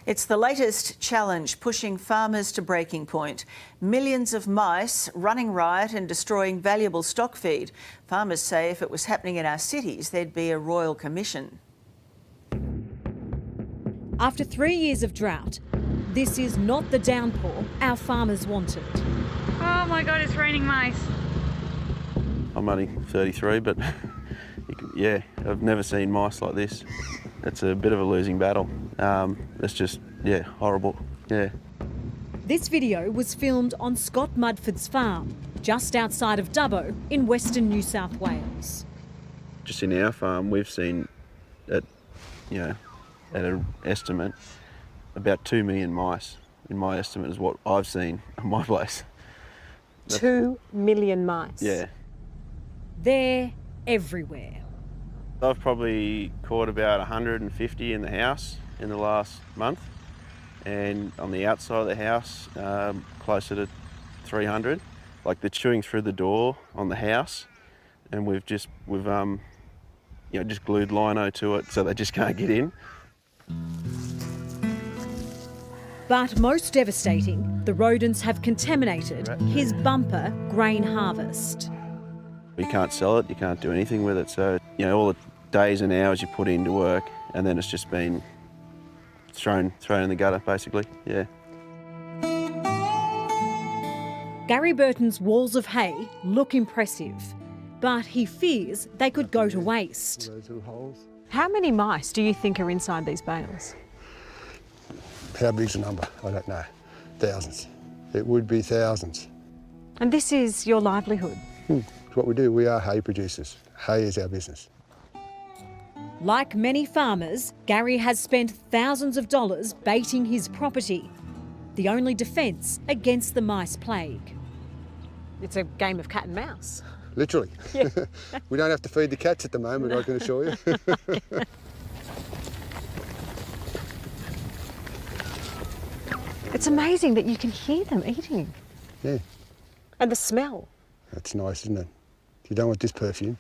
It's the latest challenge pushing farmers to breaking point. Millions of mice running riot and destroying valuable stock feed. Farmers say if it was happening in our cities, there'd be a royal commission. After 3 years of drought, this is not the downpour our farmers wanted. Oh my God, it's raining mice. I'm only 33, but yeah, I've never seen mice like this. It's a bit of a losing battle. It's just, yeah, horrible, yeah. This video was filmed on Scott Mudford's farm, just outside of Dubbo in Western New South Wales. Just in our farm, we've seen, at an estimate, about 2 million mice. In my estimate is what I've seen on my place. 2 million mice? Yeah. They're everywhere. I've probably caught about 150 in the house in the last month, and on the outside of the house, closer to 300. Like, they're chewing through the door on the house, and we've just glued lino to it so they just can't get in. But most devastating, the rodents have contaminated his bumper grain harvest. You can't sell it, you can't do anything with it, so all the days and hours you put into work, and then it's just been thrown in the gutter, basically, yeah. Gary Burton's walls of hay look impressive, but he fears they could go to waste. How many mice do you think are inside these bales? How big's the number? I don't know. Thousands. It would be thousands. And this is your livelihood? It's what we do. We are hay producers. Hay is our business. Like many farmers, Gary has spent thousands of dollars baiting his property, the only defence against the mice plague. It's a game of cat and mouse. Literally. Yeah. We don't have to feed the cats at the moment, no. I can assure you. It's amazing that you can hear them eating. Yeah. And the smell. That's nice, isn't it? You don't want this perfume.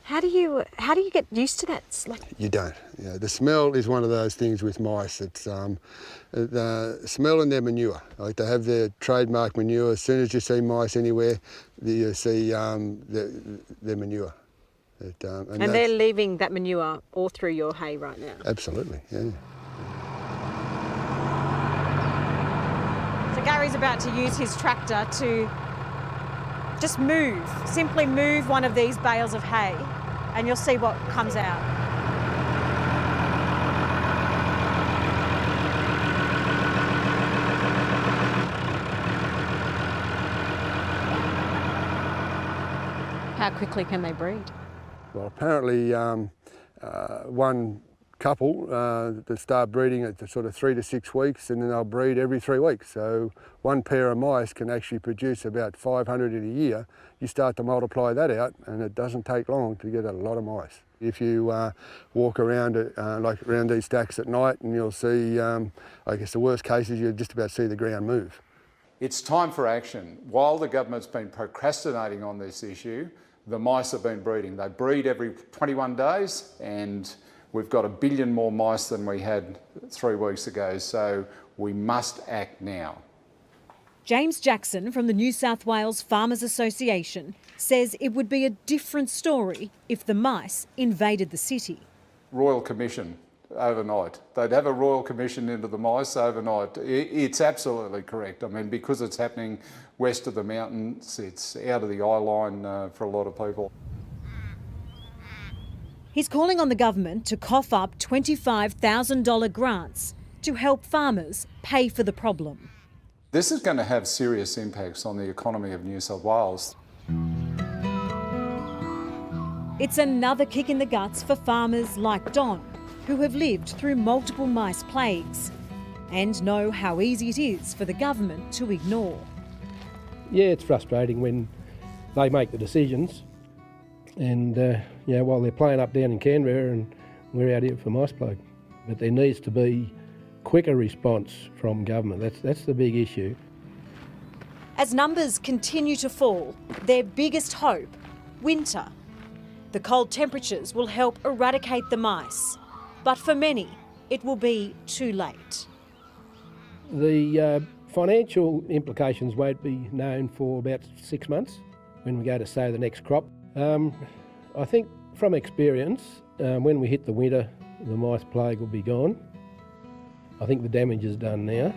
How do you get used to that? You don't. The smell is one of those things with mice. It's the smell and their manure. Like, they have their trademark manure. As soon as you see mice anywhere, you see their manure. And they're leaving that manure all through your hay right now? Absolutely, yeah. So Gary's about to use his tractor to just simply move one of these bales of hay, and you'll see what comes out. How quickly can they breed? Well, apparently one couple that start breeding at sort of 3 to 6 weeks, and then they'll breed every 3 weeks. So one pair of mice can actually produce about 500 in a year. You start to multiply that out, and it doesn't take long to get a lot of mice. If you walk around around these stacks at night, and you'll see, I guess the worst case is you'll just about see the ground move. It's time for action. While the government's been procrastinating on this issue, the mice have been breeding. They breed every 21 days, and we've got 1 billion more mice than we had 3 weeks ago, so we must act now. James Jackson from the New South Wales Farmers Association says it would be a different story if the mice invaded the city. Royal Commission overnight. They'd have a Royal Commission into the mice overnight. It's absolutely correct. I mean, because it's happening west of the mountains, it's out of the eye line for a lot of people. He's calling on the government to cough up $25,000 grants to help farmers pay for the problem. This is going to have serious impacts on the economy of New South Wales. It's another kick in the guts for farmers like Don, who have lived through multiple mice plagues and know how easy it is for the government to ignore. Yeah, it's frustrating when they make the decisions and while they're playing up down in Canberra and we're out here for mice plague. But there needs to be quicker response from government. That's the big issue. As numbers continue to fall, their biggest hope, winter. The cold temperatures will help eradicate the mice, but for many, it will be too late. The financial implications won't be known for about 6 months when we go to sow the next crop. I think from experience, when we hit the winter, the mice plague will be gone. I think the damage is done now.